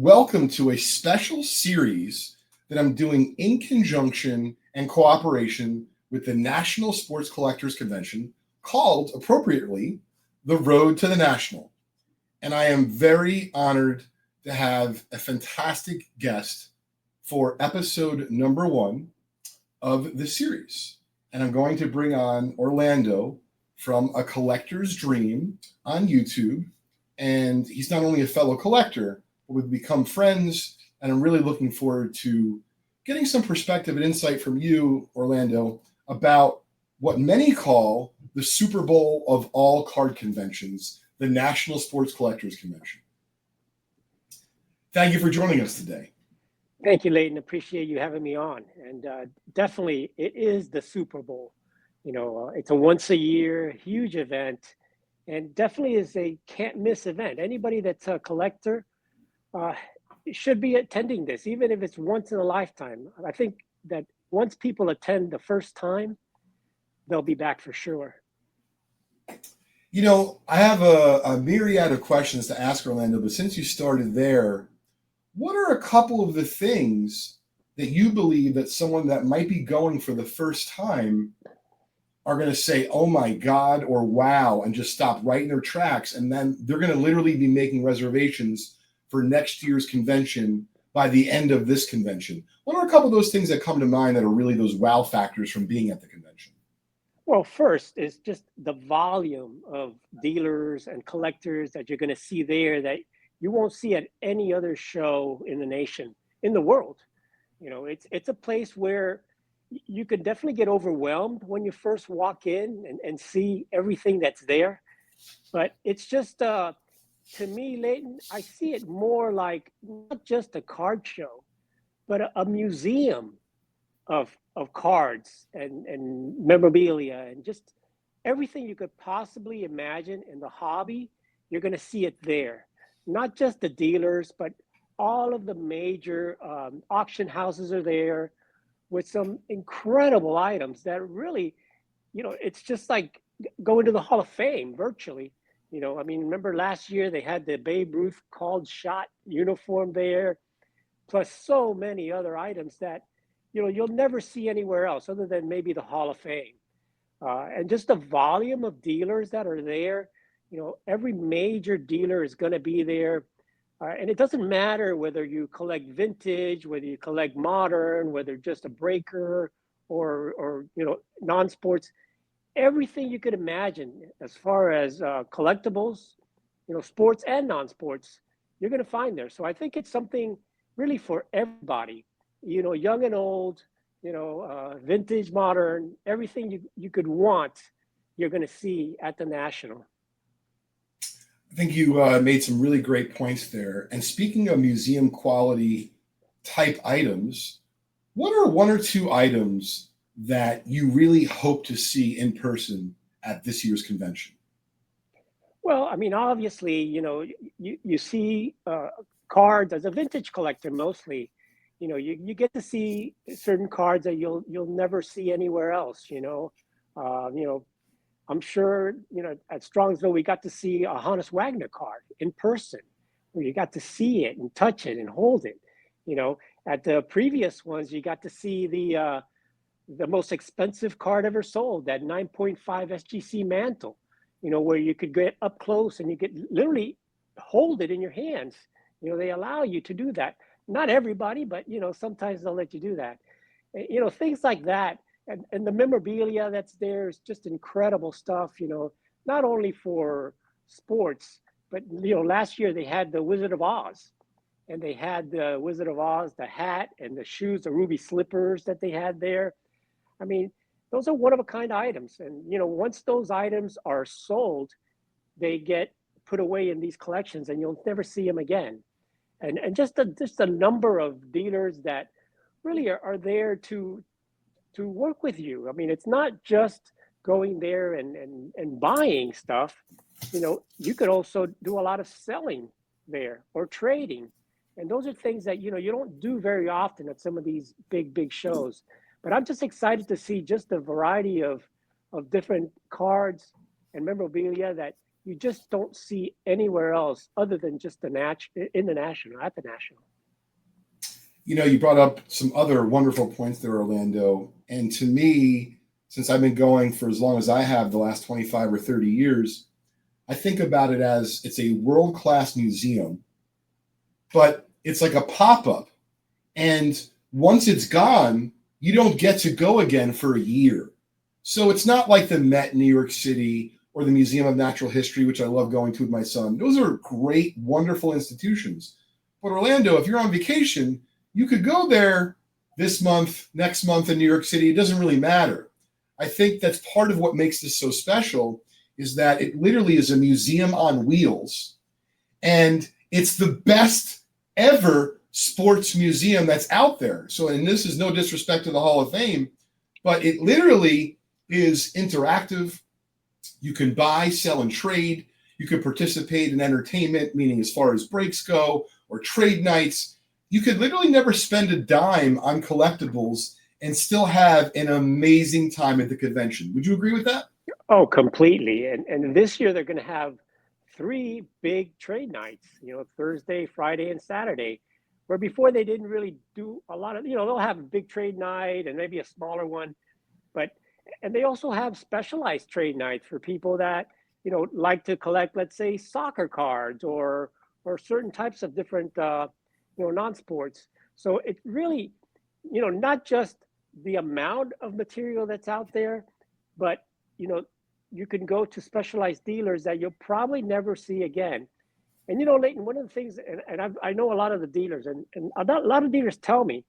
welcome to a special series that I'm doing in conjunction and cooperation with the National Sports Collectors Convention called, appropriately, The Road to the National. And I am very honored to have a fantastic guest for episode number 1 of the series. And I'm going to bring on Orlando from A Collector's Dream on YouTube. And he's not only a fellow collector, but we've become friends. And I'm really looking forward to getting some perspective and insight from you, Orlando, about what many call the Super Bowl of all card conventions, the National Sports Collectors Convention. Thank you for joining us today. Thank you, Leighton. Appreciate you having me on. And definitely, it is the Super Bowl. It's a once a year, huge event, and definitely is a can't miss event. Anybody that's a collector should be attending this, even if it's once in a lifetime. I think that once people attend the first time, they'll be back for sure. I have a myriad of questions to ask Orlando, but since you started there, what are a couple of the things that you believe that someone that might be going for the first time are going to say, oh my God, or wow, and just stop right in their tracks, and then they're going to literally be making reservations for next year's convention by the end of this convention? What are a couple of those things that come to mind that are really those wow factors from being at the convention? Well, first is just the volume of dealers and collectors that you're going to see there that you won't see at any other show in the nation, in the world. It's a place where you can definitely get overwhelmed when you first walk in and see everything that's there. But it's just, to me, Leighton, I see it more like not just a card show, but a museum of cards and memorabilia and just everything you could possibly imagine in the hobby. You're going to see it there. Not just the dealers, but all of the major auction houses are there with some incredible items that really, it's just like going to the Hall of Fame virtually. Remember last year they had the Babe Ruth called shot uniform there, plus so many other items that, you'll never see anywhere else other than maybe the Hall of Fame. And just the volume of dealers that are there, every major dealer is going to be there. And it doesn't matter whether you collect vintage, whether you collect modern, whether just a breaker or non-sports, everything you could imagine as far as collectibles, sports and non-sports, you're going to find there. So I think it's something really for everybody, young and old, vintage, modern, everything you could want, you're going to see at the National. I think you made some really great points there. And speaking of museum quality type items, what are 1 or 2 items that you really hope to see in person at this year's convention? Well, obviously, you see cards as a vintage collector mostly. You get to see certain cards that you'll never see anywhere else. I'm sure, at Strongsville, we got to see a Hannes Wagner card in person, where you got to see it and touch it and hold it. At the previous ones, you got to see the most expensive card ever sold, that 9.5 SGC mantle, where you could get up close and you could literally hold it in your hands. They allow you to do that. Not everybody, but, sometimes they'll let you do that. Things like that. And the memorabilia that's there is just incredible stuff, not only for sports, but, last year they had the Wizard of Oz, and they had the Wizard of Oz, the hat and the shoes, the ruby slippers that they had there. Those are one-of-a-kind items. And, once those items are sold, they get put away in these collections and you'll never see them again. And just a number of dealers that really are there to work with you. It's not just going there and buying stuff. You could also do a lot of selling there or trading. And those are things that, you don't do very often at some of these big shows. But I'm just excited to see just the variety of different cards and memorabilia that you just don't see anywhere else other than just in the national, at the national. You brought up some other wonderful points there, Orlando. And to me, since I've been going for as long as I have, the last 25 or 30 years, I think about it as it's a world-class museum, but it's like a pop-up. And once it's gone, you don't get to go again for a year. So it's not like the Met in New York City or the Museum of Natural History, which I love going to with my son. Those are great, wonderful institutions. But Orlando, if you're on vacation, you could go there this month, next month in New York City. It doesn't really matter. I think that's part of what makes this so special is that it literally is a museum on wheels. And it's the best ever sports museum that's out there. So, and this is no disrespect to the Hall of Fame, but it literally is interactive. You can buy, sell, and trade. You can participate in entertainment, meaning as far as breaks go or trade nights. You could literally never spend a dime on collectibles and still have an amazing time at the convention. Would you agree with that? Oh, completely. And this year they're going to have 3 big trade nights, Thursday, Friday, and Saturday, where before they didn't really do a lot of, they'll have a big trade night and maybe a smaller one, and they also have specialized trade nights for people that, like to collect, let's say, soccer cards or certain types of different, non-sports. So it really, not just the amount of material that's out there, but, you can go to specialized dealers that you'll probably never see again. And, Leighton, one of the things, and I know a lot of the dealers, and a lot of dealers tell me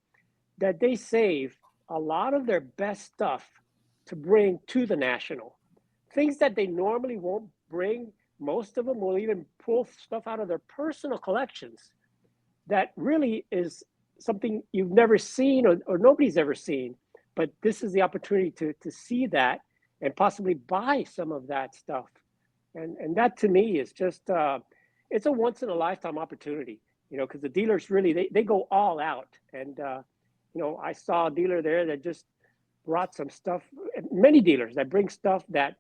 that they save a lot of their best stuff to bring to the national. Things that they normally won't bring, most of them will even pull stuff out of their personal collections that really is something you've never seen or nobody's ever seen. But this is the opportunity to see that and possibly buy some of that stuff. And that to me is just, it's a once in a lifetime opportunity, because the dealers really, they go all out. And, I saw a dealer there that just brought some stuff, many dealers that bring stuff that,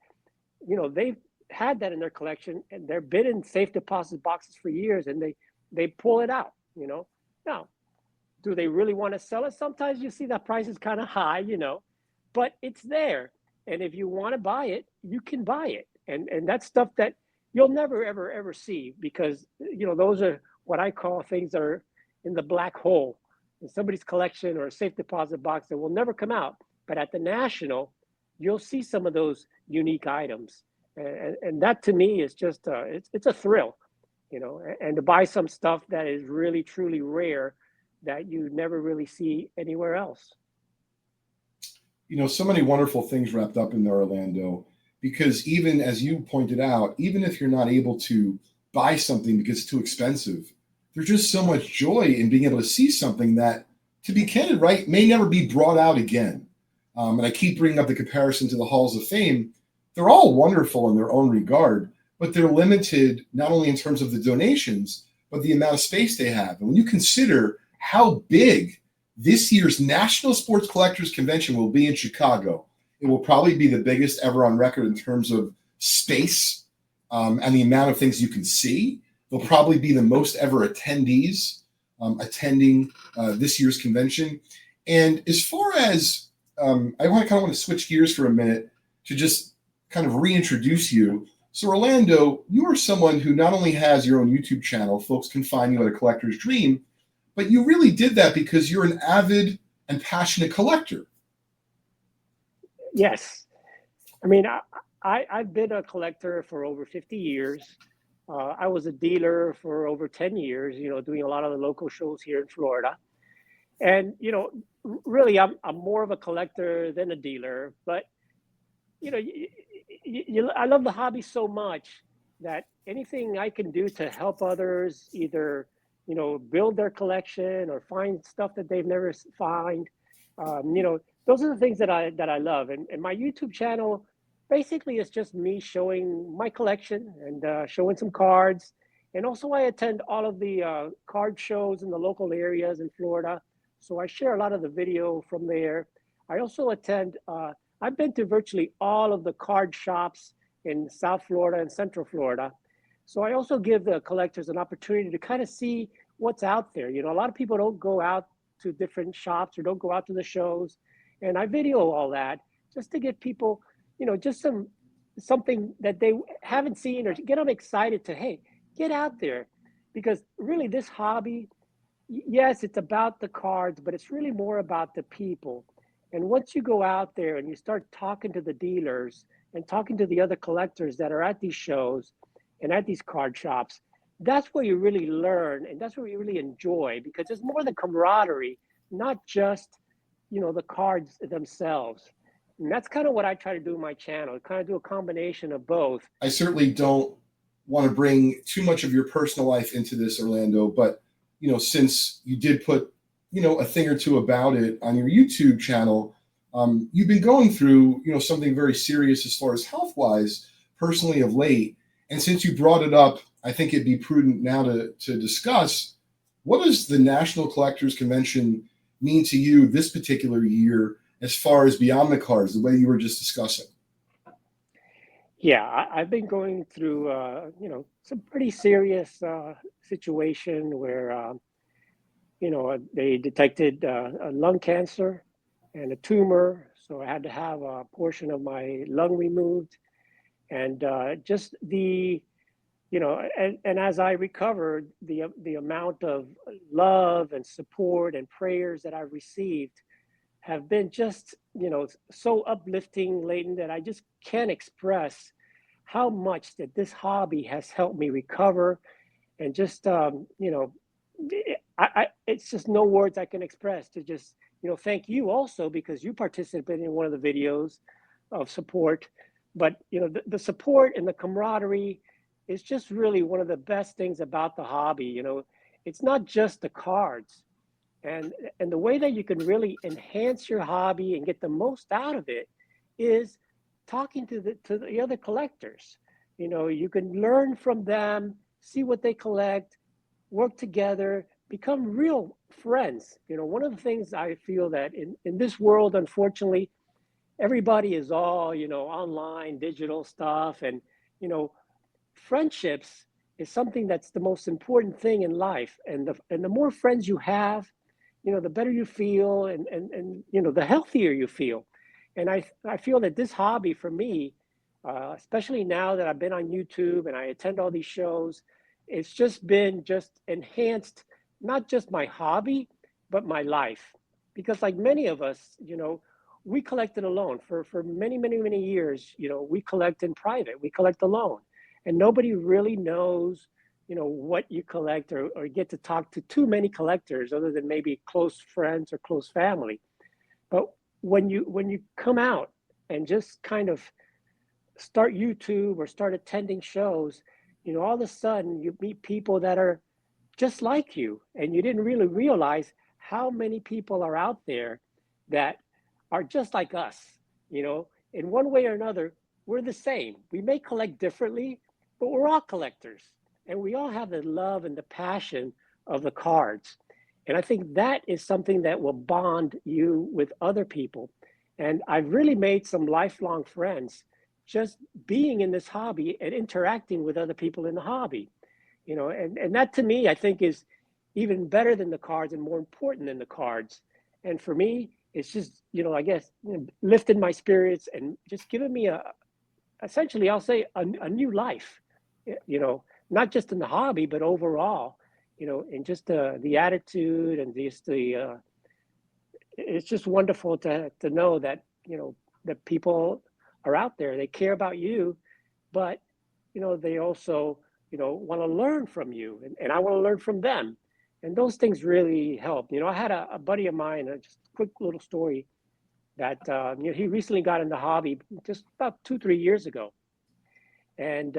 they've had that in their collection and they've been in safe deposit boxes for years and they pull it out, Now, do they really want to sell it? Sometimes you see that price is kind of high, but it's there. And if you want to buy it, you can buy it. And that's stuff that you'll never, ever, ever see because, those are what I call things that are in the black hole in somebody's collection or a safe deposit box that will never come out. But at the national, you'll see some of those unique items. And that to me is just, it's a thrill, and to buy some stuff that is really, truly rare that you never really see anywhere else. So many wonderful things wrapped up in there, Orlando, because even as you pointed out, even if you're not able to buy something because it's too expensive, there's just so much joy in being able to see something that, to be candid, right, may never be brought out again. And I keep bringing up the comparison to the Halls of Fame. They're all wonderful in their own regard, but they're limited not only in terms of the donations, but the amount of space they have. And when you consider how big this year's National Sports Collectors Convention will be in Chicago, it will probably be the biggest ever on record in terms of space and the amount of things you can see. There'll probably be the most ever attendees attending this year's convention. And as far as I kind of want to switch gears for a minute to just kind of reintroduce you. So Orlando, you are someone who not only has your own YouTube channel, folks can find you at A Collector's Dream, but you really did that because you're an avid and passionate collector. Yes. I mean, I've been a collector for over 50 years. I was a dealer for over 10 years, doing a lot of the local shows here in Florida. And, really, I'm more of a collector than a dealer. But, I love the hobby so much that anything I can do to help others either, build their collection or find stuff that they've never find, those are the things that I love. And my YouTube channel basically is just me showing my collection and showing some cards. And also I attend all of the card shows in the local areas in Florida. So I share a lot of the video from there. I also attend, I've been to virtually all of the card shops in South Florida and Central Florida. So I also give the collectors an opportunity to kind of see what's out there. You know, a lot of people don't go out to different shops or don't go out to the shows, and I video all that just to get people, you know, just something that they haven't seen, or get them excited to, hey, get out there, because really this hobby, yes, it's about the cards, but it's really more about the people. And once you go out there and you start talking to the dealers and talking to the other collectors that are at these shows and at these card shops, that's where you really learn, and that's where you really enjoy, because it's more the camaraderie, not just, you know, the cards themselves. And that's kind of what I try to do in my channel, kind of do a combination of both. I certainly don't want to bring too much of your personal life into this, Orlando, but you know, since you did put, you know, a thing or two about it on your YouTube channel, you've been going through, you know, something very serious as far as health wise, personally of late. And since you brought it up, I think it'd be prudent now to discuss, what does the National Collectors Convention mean to you this particular year, as far as beyond the cards, the way you were just discussing? Yeah, I've been going through, you know, some pretty serious situation where, you know, they detected a lung cancer and a tumor. So I had to have a portion of my lung removed. And just the, you know, and as I recovered, the amount of love and support and prayers that I've received have been just, you know, so uplifting, Leighton, that I just can't express how much that this hobby has helped me recover. And just, you know, it's just no words I can express to just, you know, thank you also, because you participated in one of the videos of support. But, you know, the support and the camaraderie is just really one of the best things about the hobby. You know, it's not just the cards, and the way that you can really enhance your hobby and get the most out of it is talking to the other collectors. You know, you can learn from them, see what they collect, work together, become real friends. You know, one of the things I feel that in this world, unfortunately, everybody is all, you know, online, digital stuff. And, you know, friendships is something that's the most important thing in life. And the more friends you have, you know, the better you feel, and you know, the healthier you feel. And I feel that this hobby for me, especially now that I've been on YouTube and I attend all these shows, it's just been just enhanced, not just my hobby, but my life. Because like many of us, you know, we collected alone for many, many, many years. You know, we collect in private, we collect alone, and nobody really knows, you know, what you collect, or get to talk to too many collectors other than maybe close friends or close family. But when you come out and just kind of start YouTube or start attending shows, you know, all of a sudden you meet people that are just like you, and you didn't really realize how many people are out there that are just like us. You know, in one way or another, we're the same. We may collect differently, but we're all collectors, and we all have the love and the passion of the cards. And I think that is something that will bond you with other people. And I've really made some lifelong friends just being in this hobby and interacting with other people in the hobby. You know, and that to me, I think, is even better than the cards and more important than the cards. And for me, it's just, you know, I guess, you know, lifted my spirits and just given me essentially, I'll say a new life, you know, not just in the hobby, but overall, you know, and just the attitude and just it's just wonderful to know that, you know, that people are out there, they care about you, but, you know, they also, you know, want to learn from you, and I want to learn from them. And those things really help. You know, I had a buddy of mine, just a quick little story, that, you know, he recently got in the hobby just about 2, 3 years ago. And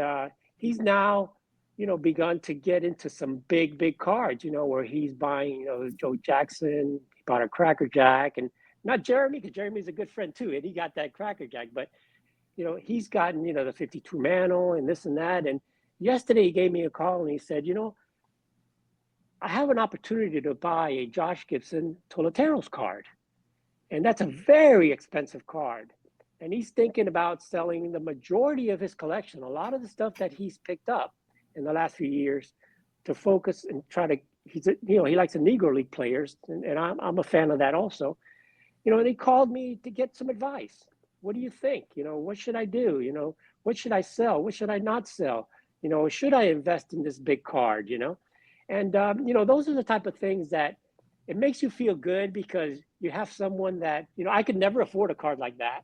he's now, you know, begun to get into some big cards, you know, where he's buying, you know, Joe Jackson, he bought a Cracker Jack, and not Jeremy, because Jeremy's a good friend too, and he got that Cracker Jack, but, you know, he's gotten, you know, the 52 mantle and this and that. And yesterday he gave me a call and he said, you know, I have an opportunity to buy a Josh Gibson Toloteros card. And that's a very expensive card. and he's thinking about selling the majority of his collection, a lot of the stuff that he's picked up in the last few years, to focus and try to. He likes the Negro League players, and I'm a fan of that also. They called me to get some advice. What do you think? What should I do? What should I sell? What should I not sell? Should I invest in this big card? And those are the type of things that it makes you feel good, because you have someone that, I could never afford a card like that,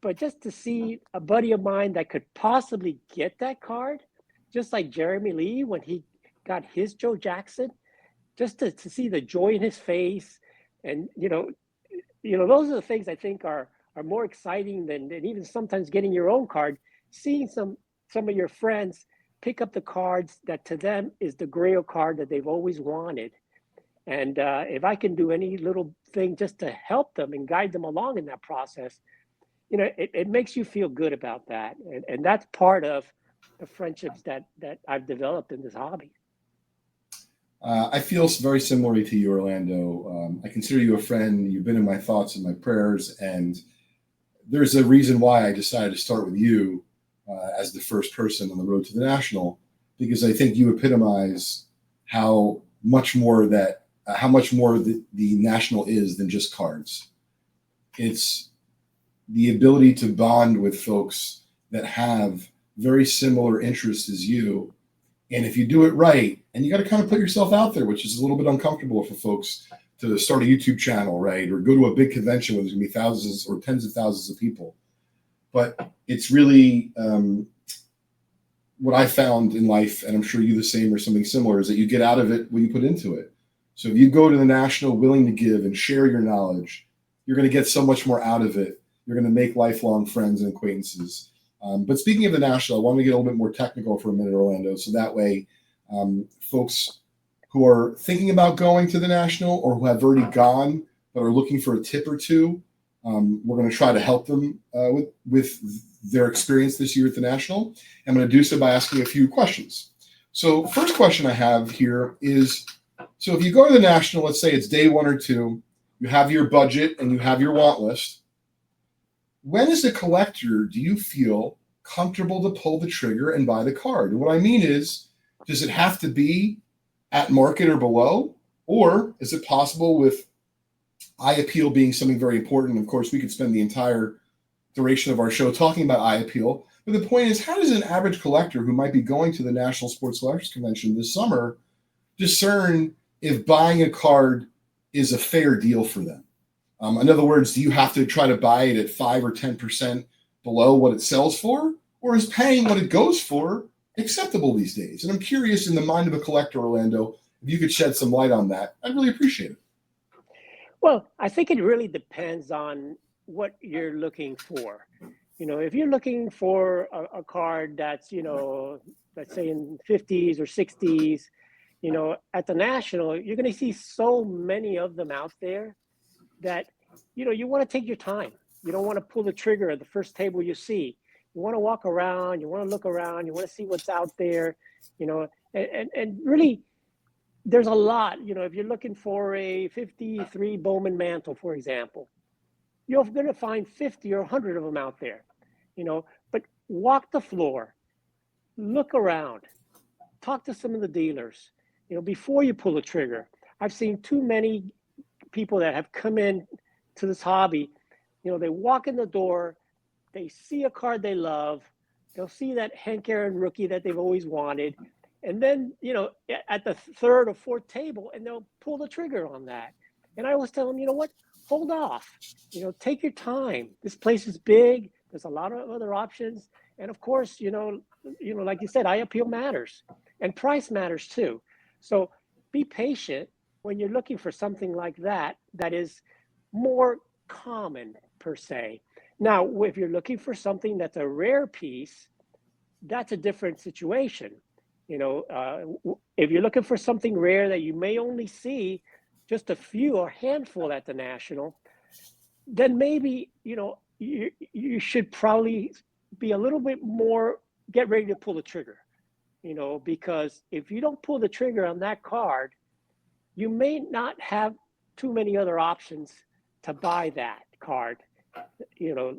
but just to see a buddy of mine that could possibly get that card, just like Jeremy Lee when he got his Joe Jackson, just to see the joy in his face, and those are the things I think are more exciting than even sometimes getting your own card. Seeing some of your friends pick up the cards that to them is the Grail card that they've always wanted. And if I can do any little thing just to help them and guide them along in that process, it makes you feel good about that. And that's part of the friendships that I've developed in this hobby. I feel very similarly to you, Orlando. I consider you a friend. You've been in my thoughts and my prayers, and there's a reason why I decided to start with you as the first person on the road to the National, because I think you epitomize how much more the National is than just cards. It's the ability to bond with folks that have very similar interests as you. And if you do it right, and you got to kind of put yourself out there, which is a little bit uncomfortable for folks to start a YouTube channel, right? Or go to a big convention where there's going to be thousands or tens of thousands of people. But it's really what I found in life, and I'm sure you the same or something similar, is that you get out of it what you put into it. So if you go to the National willing to give and share your knowledge, you're going to get so much more out of it. You're going to make lifelong friends and acquaintances. But speaking of the National, I want to get a little bit more technical for a minute, Orlando, so that way folks who are thinking about going to the National or who have already gone but are looking for a tip or two, we're going to try to help them with their experience this year at the National. I'm going to do so by asking a few questions. So first question I have here is, so if you go to the National, let's say it's day 1 or 2, you have your budget and you have your want list. When as a collector do you feel comfortable to pull the trigger and buy the card? And what I mean is, does it have to be at market or below? Or is it possible, with eye appeal being something very important? Of course, we could spend the entire duration of our show talking about eye appeal. But the point is, how does an average collector who might be going to the National Sports Collectors Convention this summer discern if buying a card is a fair deal for them? In other words, do you have to try to buy it at 5 or 10% below what it sells for? Or is paying what it goes for acceptable these days? And I'm curious, in the mind of a collector, Orlando, if you could shed some light on that, I'd really appreciate it. Well, I think it really depends on what you're looking for. If you're looking for a card that's, let's say in 50s or 60s, at the National, you're going to see so many of them out there that, you want to take your time. You don't want to pull the trigger at the first table you see. You want to walk around, you want to look around, you want to see what's out there, and really, there's a lot. If you're looking for a 53 Bowman mantle, for example, you're going to find 50 or 100 of them out there, but walk the floor, look around, talk to some of the dealers, before you pull the trigger. I've seen too many people that have come in to this hobby, they walk in the door, they see a card they love, they'll see that Hank Aaron rookie that they've always wanted, and then, at the 3rd or 4th table, and they'll pull the trigger on that. And I always tell them, what, hold off, take your time. This place is big. There's a lot of other options. And of course, like you said, eye appeal matters, and price matters too. So be patient when you're looking for something like that is more common per se. Now, if you're looking for something that's a rare piece, that's a different situation. If you're looking for something rare that you may only see just a few or handful at the National, then maybe, you should probably be a little bit more, get ready to pull the trigger, because if you don't pull the trigger on that card, you may not have too many other options to buy that card.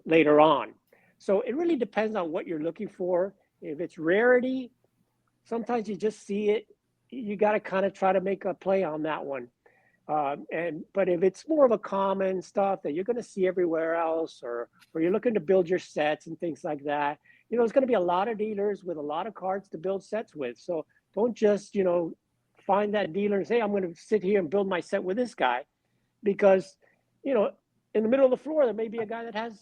later on. So it really depends on what you're looking for. If it's rarity, sometimes you just see it. You got to kind of try to make a play on that one. But if it's more of a common stuff that you're going to see everywhere else, or you're looking to build your sets and things like that, there's going to be a lot of dealers with a lot of cards to build sets with. So don't just find that dealer and say, I'm going to sit here and build my set with this guy, because in the middle of the floor there may be a guy that has a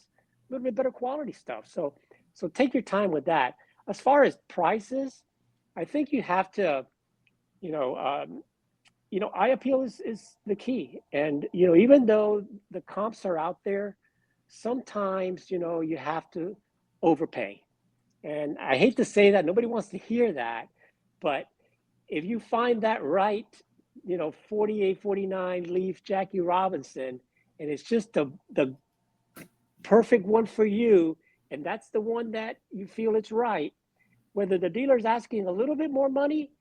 little bit better quality stuff. So take your time with that. As far as prices, I think you have to eye appeal is the key. And even though the comps are out there, sometimes you have to overpay. And I hate to say that, nobody wants to hear that, but if you find that right 48, 49 Leaf Jackie Robinson, and it's just the perfect one for you, and that's the one that you feel it's right, whether the dealer's asking a little bit more money,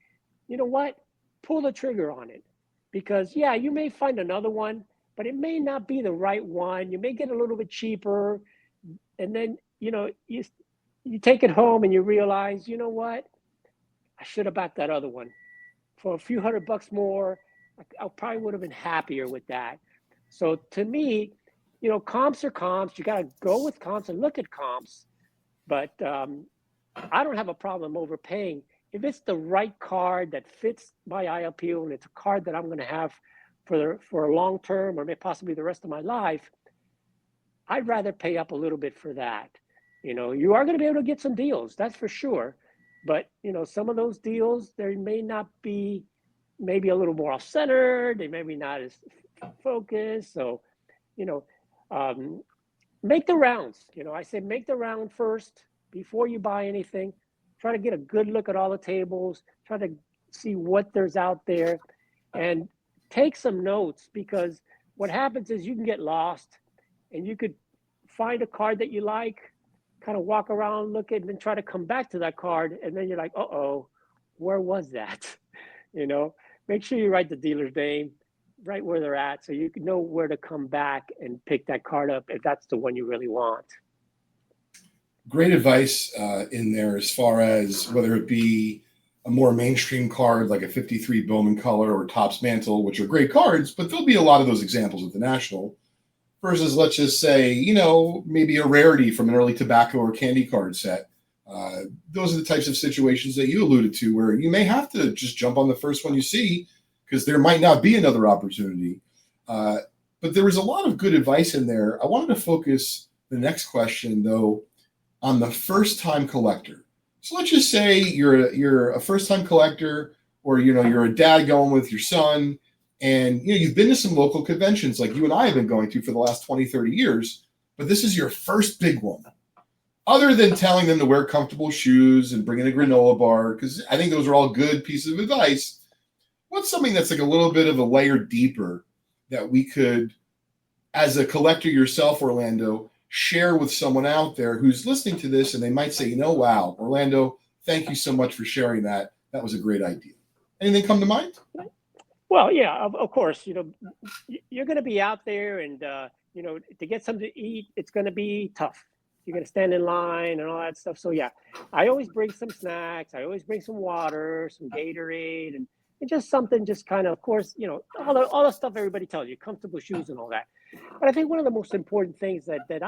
you know what, pull the trigger on it. Because yeah, you may find another one, but it may not be the right one. You may get a little bit cheaper, and then you take it home and you realize, you know what, I should have bought that other one for a few $100 more. I probably would have been happier with that. So to me, comps are comps. You got to go with comps and look at comps. But I don't have a problem overpaying if it's the right card that fits my eye appeal, and it's a card that I'm going to have for a long term, or maybe possibly the rest of my life. I'd rather pay up a little bit for that. You are going to be able to get some deals, that's for sure. But some of those deals, there may not be, maybe a little more off-centered. They may be not as focused. So, make the rounds. I say make the round first before you buy anything. Try to get a good look at all the tables. Try to see what there's out there, and take some notes, because what happens is you can get lost, and you could find a card that you like, kind of walk around, look at it, and then try to come back to that card, and then you're like, uh-oh, where was that? Make sure you write the dealer's name, right where they're at, so you can know where to come back and pick that card up if that's the one you really want. Great advice in there, as far as whether it be a more mainstream card like a 53 Bowman Color or Topps Mantle, which are great cards, but there'll be a lot of those examples at the National, versus, let's just say, maybe a rarity from an early tobacco or candy card set. Those are the types of situations that you alluded to, where you may have to just jump on the first one you see, because there might not be another opportunity. But there was a lot of good advice in there. I wanted to focus the next question, though, on the first-time collector. So let's just say you're a first-time collector, or you're a dad going with your son, and you've been to some local conventions like you and I have been going to for the last 20, 30 years, but this is your first big one. Other than telling them to wear comfortable shoes and bring in a granola bar, because I think those are all good pieces of advice, what's something that's like a little bit of a layer deeper that we could, as a collector yourself, Orlando, share with someone out there who's listening to this, and they might say, wow, Orlando, thank you so much for sharing that. That was a great idea. Anything come to mind? Well, yeah, of course, you're going to be out there, and, to get something to eat, it's going to be tough. You're going to stand in line and all that stuff. So yeah, I always bring some snacks. I always bring some water, some Gatorade, and just something, just kind of course, all the stuff everybody tells you, comfortable shoes and all that. But I think one of the most important things that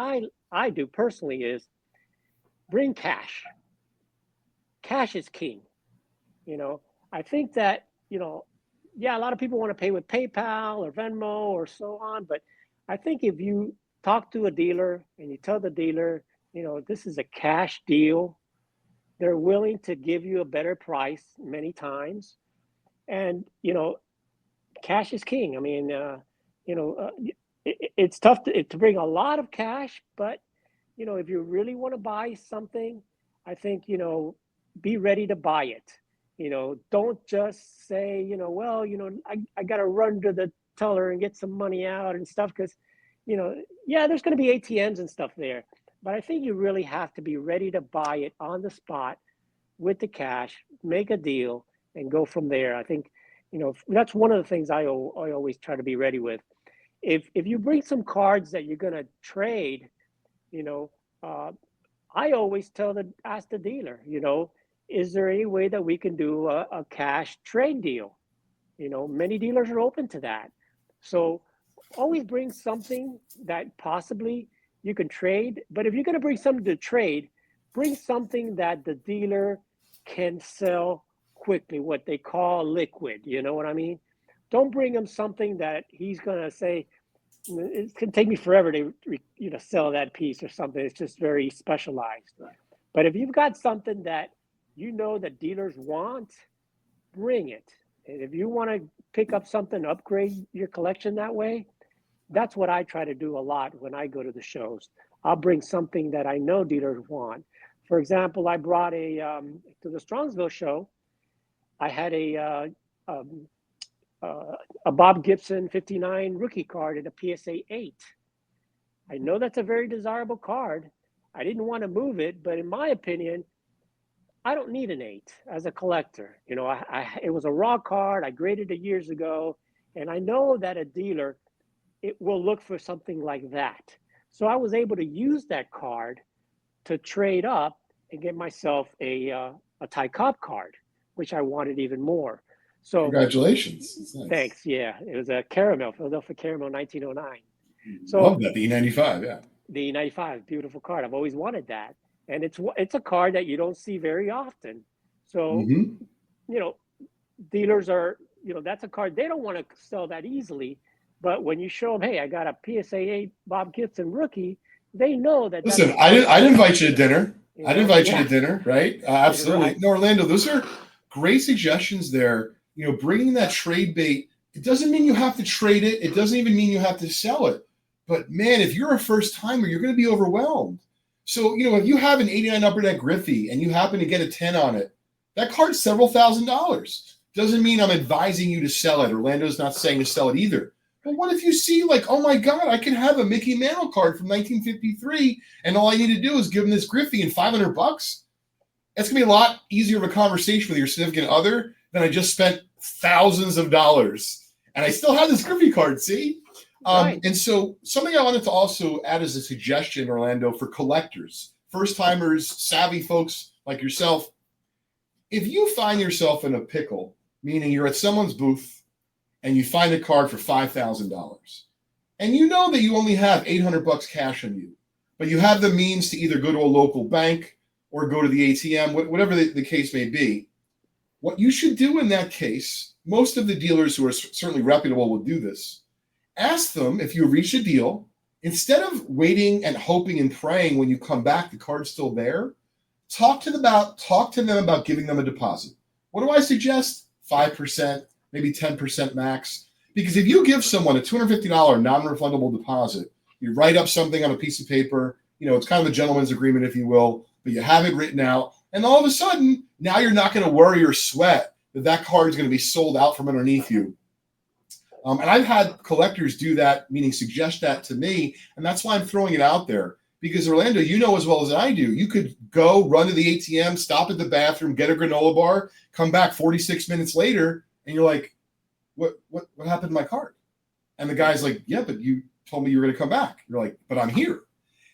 I do personally is bring cash. Cash is king. I think that, yeah, a lot of people want to pay with PayPal or Venmo or so on. But I think if you talk to a dealer and you tell the dealer, this is a cash deal, they're willing to give you a better price many times. And, cash is king. I mean, it's tough to bring a lot of cash, but, if you really want to buy something, I think, be ready to buy it. Don't just say, I got to run to the teller and get some money out and stuff, because, yeah, there's going to be ATMs and stuff there. But I think you really have to be ready to buy it on the spot with the cash, make a deal, and go from there. I think, that's one of the things I always try to be ready with. If you bring some cards that you're going to trade, you know, uh, I always ask the dealer, is there any way that we can do a cash trade deal? Many dealers are open to that. So always bring something that possibly you can trade. But if you're going to bring something to trade, bring something that the dealer can sell quickly, what they call liquid. You know what I mean? Don't bring him something that he's going to say, it can take me forever to sell that piece or something. It's just very specialized. But if you've got something that that dealers want, bring it. And if you want to pick up something, upgrade your collection that way, that's what I try to do a lot when I go to the shows. I'll bring something that I know dealers want. For example, I brought to the Strongsville show. I had a Bob Gibson 59 rookie card and a PSA 8. I know that's a very desirable card. I didn't want to move it, but in my opinion, I don't need an 8 as a collector. It was a raw card. I graded it years ago, and I know that a dealer, it will look for something like that. So I was able to use that card to trade up and get myself a Ty Cobb card, which I wanted even more. So congratulations. Nice. Thanks. Yeah, it was a Philadelphia Caramel 1909. So love that, the E95. Yeah, the E95, beautiful card. I've always wanted that, and it's a card that you don't see very often. So dealers are that's a card they don't want to sell that easily. But when you show them, hey, I got a PSA 8 Bob Gibson rookie, they know that. Listen, I'd invite you to dinner. I'd invite you to dinner, right? Absolutely. Right. No, Orlando, those are great suggestions there. Bringing that trade bait, it doesn't mean you have to trade it. It doesn't even mean you have to sell it. But man, if you're a first timer, you're going to be overwhelmed. So, if you have an 89 Upper Deck Griffey and you happen to get a 10 on it, that card's several $1,000s. Doesn't mean I'm advising you to sell it. Orlando's not saying to sell it either. But what if you see oh my God, I can have a Mickey Mantle card from 1953 and all I need to do is give him this Griffey and $500? That's going to be a lot easier of a conversation with your significant other than I just spent thousands of dollars and I still have this Griffey card, see? Right. And so something I wanted to also add as a suggestion, Orlando, for collectors, first-timers, savvy folks like yourself, if you find yourself in a pickle, meaning you're at someone's booth and you find a card for $5,000, and you know that you only have $800 cash on you, but you have the means to either go to a local bank or go to the ATM, whatever the case may be, what you should do in that case, most of the dealers who are certainly reputable will do this. Ask them if you reach a deal, instead of waiting and hoping and praying when you come back, the card's still there. Talk to them about giving them a deposit. What do I suggest? 5%, maybe 10% max. Because if you give someone a $250 non-refundable deposit, you write up something on a piece of paper, it's kind of a gentleman's agreement, if you will, but you have it written out. And all of a sudden, now you're not going to worry or sweat that card is going to be sold out from underneath you. And I've had collectors do that, meaning suggest that to me. And that's why I'm throwing it out there. Because Orlando, as well as I do, you could go run to the ATM, stop at the bathroom, get a granola bar, come back 46 minutes later, and you're like, what happened to my card? And the guy's like, yeah, but you told me you were going to come back. You're like, but I'm here.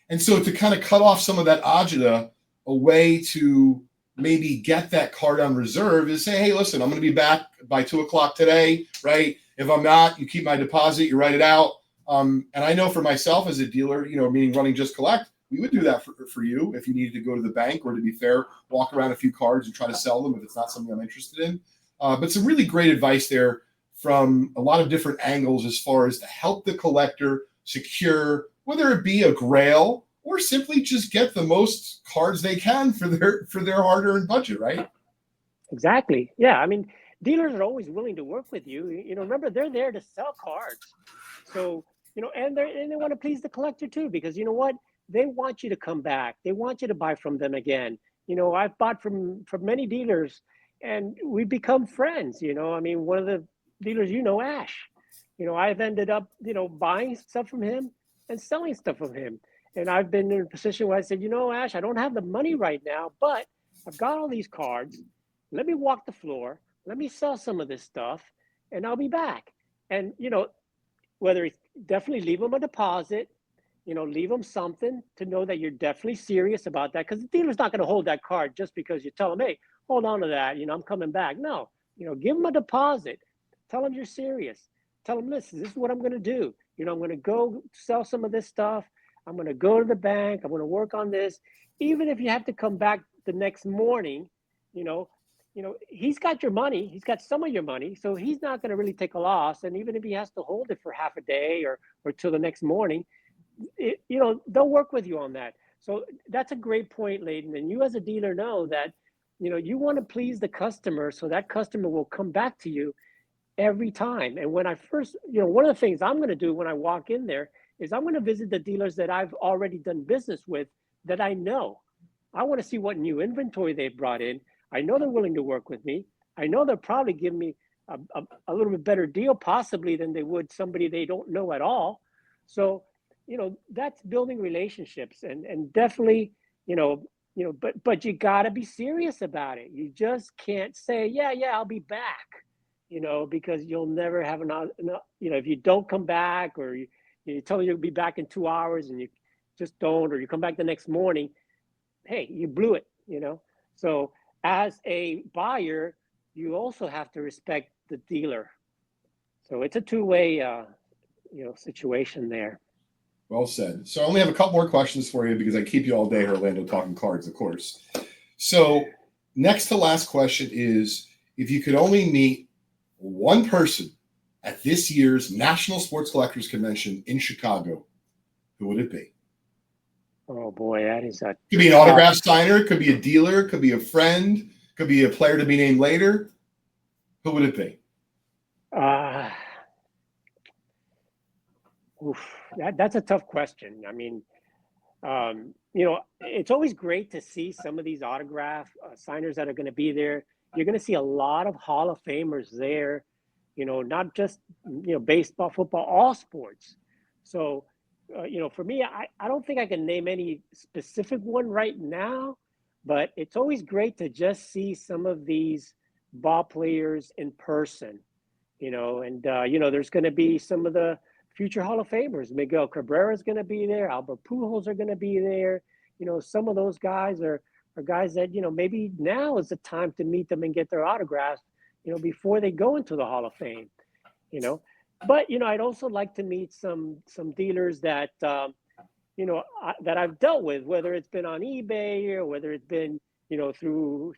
And so to kind of cut off some of that agita, a way to maybe get that card on reserve is say, hey, listen, I'm going to be back by 2:00 today, right? If I'm not, you keep my deposit, you write it out. And I know for myself as a dealer, meaning running Just Collect, we would do that for you if you needed to go to the bank or, to be fair, walk around a few cards and try to sell them if it's not something I'm interested in. But some really great advice there from a lot of different angles as far as to help the collector secure, whether it be a grail or simply just get the most cards they can for their hard-earned budget, right? Exactly. Yeah. I mean, dealers are always willing to work with you. Remember, they're there to sell cards. So, and they want to please the collector too, because you know what? They want you to come back. They want you to buy from them again. I've bought from many dealers and we've become friends. I mean, one of the dealers, Ash, I've ended up, buying stuff from him and selling stuff from him. And I've been in a position where I said, Ash, I don't have the money right now, but I've got all these cards. Let me walk the floor. Let me sell some of this stuff and I'll be back. And, whether it's definitely leave them a deposit, leave them something to know that you're definitely serious about that, because the dealer's not going to hold that card just because you tell them, hey, hold on to that, I'm coming back. No, give them a deposit. Tell them you're serious. Tell them, listen, this is what I'm going to do. I'm going to go sell some of this stuff. I'm going to go to the bank. I'm going to work on this. Even if you have to come back the next morning, he's got your money. He's got some of your money. So he's not going to really take a loss. And even if he has to hold it for half a day or till the next morning, they'll work with you on that. So that's a great point, Leighton. And you as a dealer know that, you want to please the customer so that customer will come back to you every time. And when I first, one of the things I'm going to do when I walk in there is I'm going to visit the dealers that I've already done business with that I know. I want to see what new inventory they've brought in. I know they're willing to work with me. I know they'll probably give me a little bit better deal possibly than they would somebody they don't know at all. So, that's building relationships and definitely, but you got to be serious about it. You just can't say, yeah, I'll be back, because you'll never have if you don't come back, or you tell them you'll be back in 2 hours and you just don't, or you come back the next morning, hey, you blew it, So as a buyer, you also have to respect the dealer. So it's a two-way, situation there. Well said. So I only have a couple more questions for you because I keep you all day, Orlando, talking cards, of course. So next to last question is, if you could only meet one person at this year's National Sports Collectors Convention in Chicago, who would it be? Oh boy, that is a could be an autograph signer, could be a dealer, could be a friend, could be a player to be named later. Who would it be? That's a tough question. I mean, it's always great to see some of these autograph signers that are going to be there. You're going to see a lot of Hall of Famers there, not just, baseball, football, all sports. So, for me, I don't think I can name any specific one right now, but it's always great to just see some of these ball players in person, and, there's going to be some of the future Hall of Famers. Miguel Cabrera is going to be there. Albert Pujols are going to be there. Some of those guys are guys that, maybe now is the time to meet them and get their autographs, before they go into the Hall of Fame, But, I'd also like to meet some dealers that, that I've dealt with, whether it's been on eBay or whether it's been, through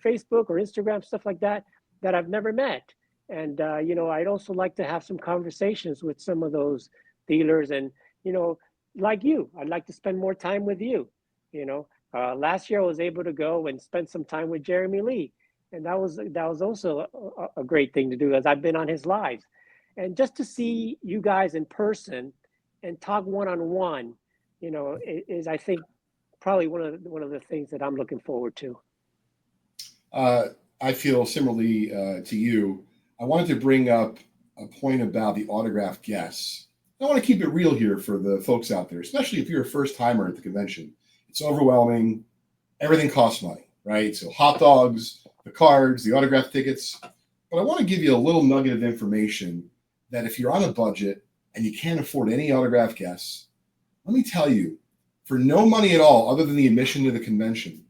Facebook or Instagram, stuff like that, that I've never met. And, I'd also like to have some conversations with some of those dealers. And, like you, I'd like to spend more time with you. Last year I was able to go and spend some time with Jeremy Lee. And that was also a great thing to do, as I've been on his lives. And just to see you guys in person and talk one-on-one, is, I think, probably one of the things that I'm looking forward to. I feel similarly to you. I wanted to bring up a point about the autograph guests. I want to keep it real here for the folks out there, especially if you're a first timer at the convention. It's overwhelming. Everything costs money, right? So hot dogs, the cards, the autograph tickets. But I want to give you a little nugget of information that if you're on a budget and you can't afford any autograph guests, let me tell you, for no money at all other than the admission to the convention,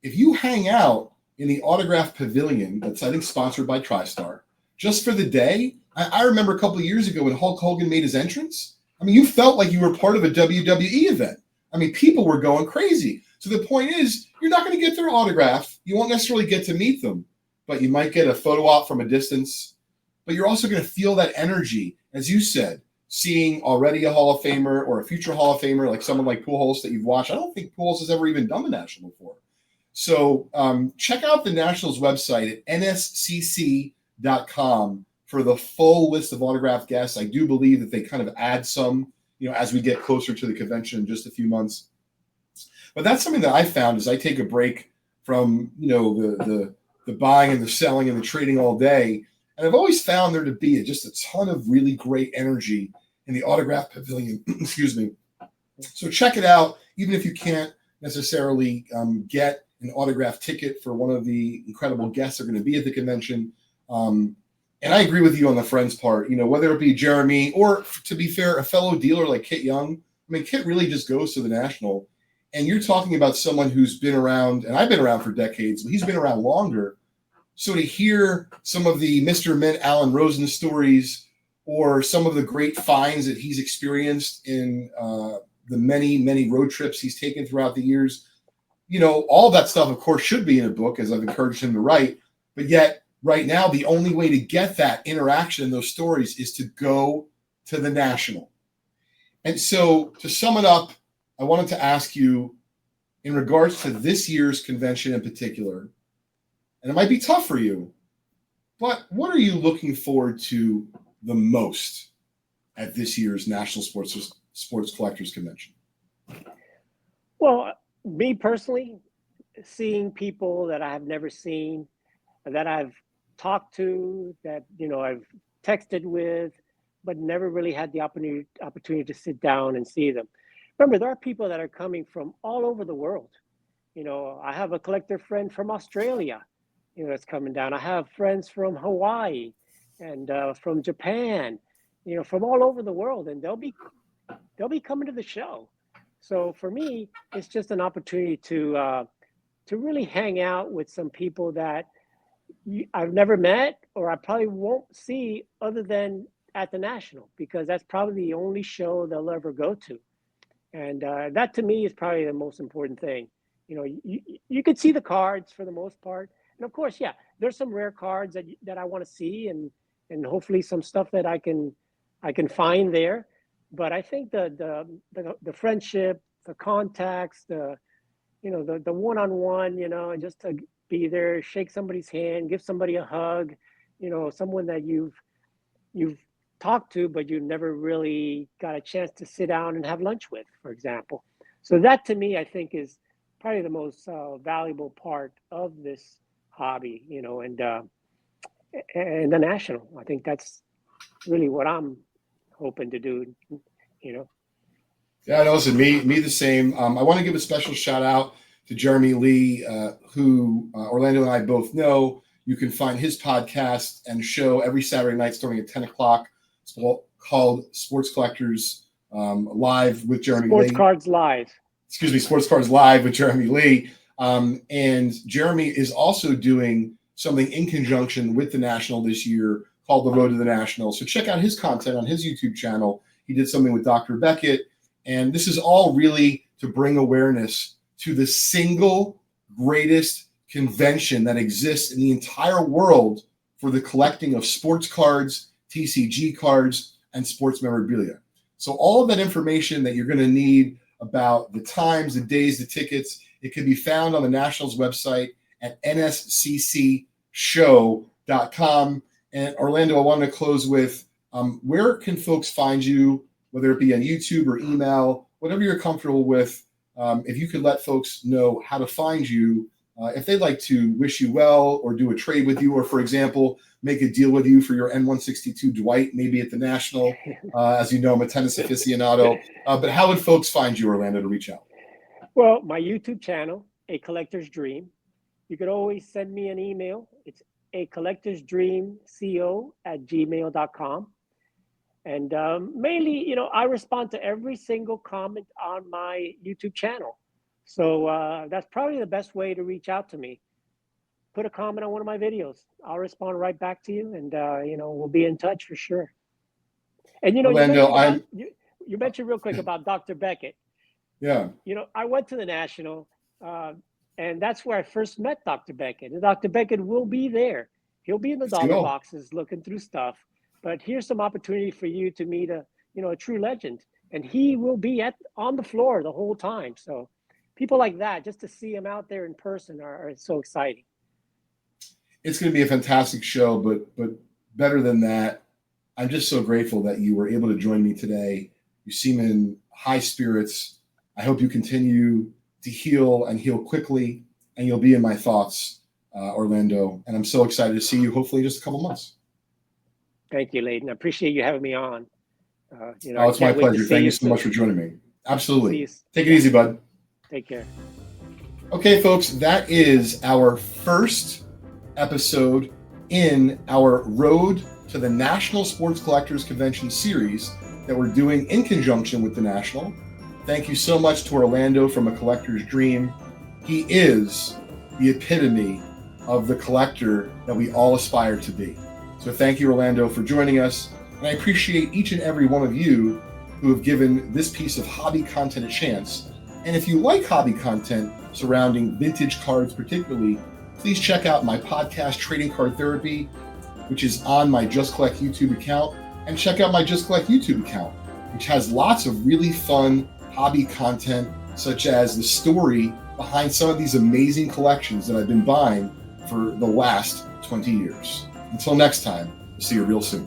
if you hang out in the autograph pavilion that's, I think, sponsored by TriStar, just for the day. I remember a couple of years ago when Hulk Hogan made his entrance. I mean, you felt like you were part of a WWE event. I mean, people were going crazy. So the point is, you're not going to get their autograph. You won't necessarily get to meet them, but you might get a photo op from a distance. But you're also going to feel that energy, as you said, seeing already a Hall of Famer or a future Hall of Famer, like someone like Pujols that you've watched. I don't think Pujols has ever even done the National before. So check out the Nationals website at nscc.com for the full list of autographed guests. I do believe that they kind of add some, as we get closer to the convention in just a few months. But that's something that I found as I take a break from, the buying and the selling and the trading all day. And I've always found there to be just a ton of really great energy in the autograph pavilion. Excuse me. So check it out, even if you can't necessarily get an autograph ticket for one of the incredible guests that are going to be at the convention. And I agree with you on the friends part, whether it be Jeremy or, to be fair, a fellow dealer like Kit Young. I mean, Kit really just goes to the National, and you're talking about someone who's been around, and I've been around for decades, but he's been around longer. So to hear some of the Mr. Mint Alan Rosen stories, or some of the great finds that he's experienced in the many, many road trips he's taken throughout the years, all that stuff, of course, should be in a book, as I've encouraged him to write. But yet, right now, the only way to get that interaction and those stories is to go to the National. And so, to sum it up, I wanted to ask you, in regards to this year's convention in particular, and it might be tough for you, but what are you looking forward to the most at this year's National Sports Collectors Convention? Well, me personally, seeing people that I have never seen, that I've talked to, that I've texted with, but never really had the opportunity to sit down and see them. Remember, there are people that are coming from all over the world. I have a collector friend from Australia, that's coming down. I have friends from Hawaii and from Japan, from all over the world, and they'll be coming to the show. So for me, it's just an opportunity to really hang out with some people that I've never met, or I probably won't see other than at the National, because that's probably the only show they'll ever go to. And that to me is probably the most important thing. You could see the cards for the most part. And of course, yeah, there's some rare cards that I want to see, and hopefully some stuff that I can find there. But I think the friendship, the contacts, the one-on-one, and just to be there, shake somebody's hand, give somebody a hug, someone that you've talked to, but you never really got a chance to sit down and have lunch with, for example. So that to me, I think, is probably the most valuable part of this hobby, and the National. I think that's really what I'm hoping to do, Yeah, no, listen, me the same. I want to give a special shout out to Jeremy Lee, who Orlando and I both know. You can find his podcast and show every Saturday night starting at 10 o'clock. It's called Sports Collectors Live with Jeremy Lee. Sports Cards Live. Excuse me, Sports Cards Live with Jeremy Lee. And Jeremy is also doing something in conjunction with the National this year called The Road to the National. So check out his content on his YouTube channel. He did something with Dr. Beckett. And this is all really to bring awareness to the single greatest convention that exists in the entire world for the collecting of sports cards, TCG cards, and sports memorabilia. So all of that information that you're going to need about the times, the days, the tickets, it can be found on the National's website at nsccshow.com. And Orlando, I wanted to close with, where can folks find you, whether it be on YouTube or email, whatever you're comfortable with. If you could let folks know how to find you, if they'd like to wish you well or do a trade with you, or, for example, make a deal with you for your N162 Dwight, maybe at the National. As you know, I'm a tennis aficionado. But how would folks find you, Orlando, to reach out? Well, my YouTube channel, A Collector's Dream. You could always send me an email. It's acollectorsdreamco@gmail.com. And mainly, I respond to every single comment on my YouTube channel. So that's probably the best way to reach out to me. Put a comment on one of my videos. I'll respond right back to you, and we'll be in touch for sure. And Orlando, you mentioned real quick about Dr. Beckett. Yeah. I went to the National, and that's where I first met Dr. Beckett. And Dr. Beckett will be there. He'll be in the dollar boxes looking through stuff. But here's some opportunity for you to meet a true legend, and he will be on the floor the whole time. So people like that, just to see him out there in person, are so exciting. It's going to be a fantastic show, but better than that, I'm just so grateful that you were able to join me today. You seem in high spirits. I hope you continue to heal and heal quickly, and you'll be in my thoughts, Orlando. And I'm so excited to see you, hopefully in just a couple months. Thank you, Leighton. I appreciate you having me on. It's my pleasure. Thank you so much for joining me. Absolutely. Take it easy, bud. Take care. Okay, folks, that is our first episode in our Road to the National Sports Collectors Convention series that we're doing in conjunction with the National. Thank you so much to Orlando from A Collector's Dream. He is the epitome of the collector that we all aspire to be. So thank you, Orlando, for joining us. And I appreciate each and every one of you who have given this piece of hobby content a chance. And if you like hobby content surrounding vintage cards particularly, please check out my podcast, Trading Card Therapy, which is on my Just Collect YouTube account. And check out my Just Collect YouTube account, which has lots of really fun hobby content, such as the story behind some of these amazing collections that I've been buying for the last 20 years. Until next time, we'll see you real soon.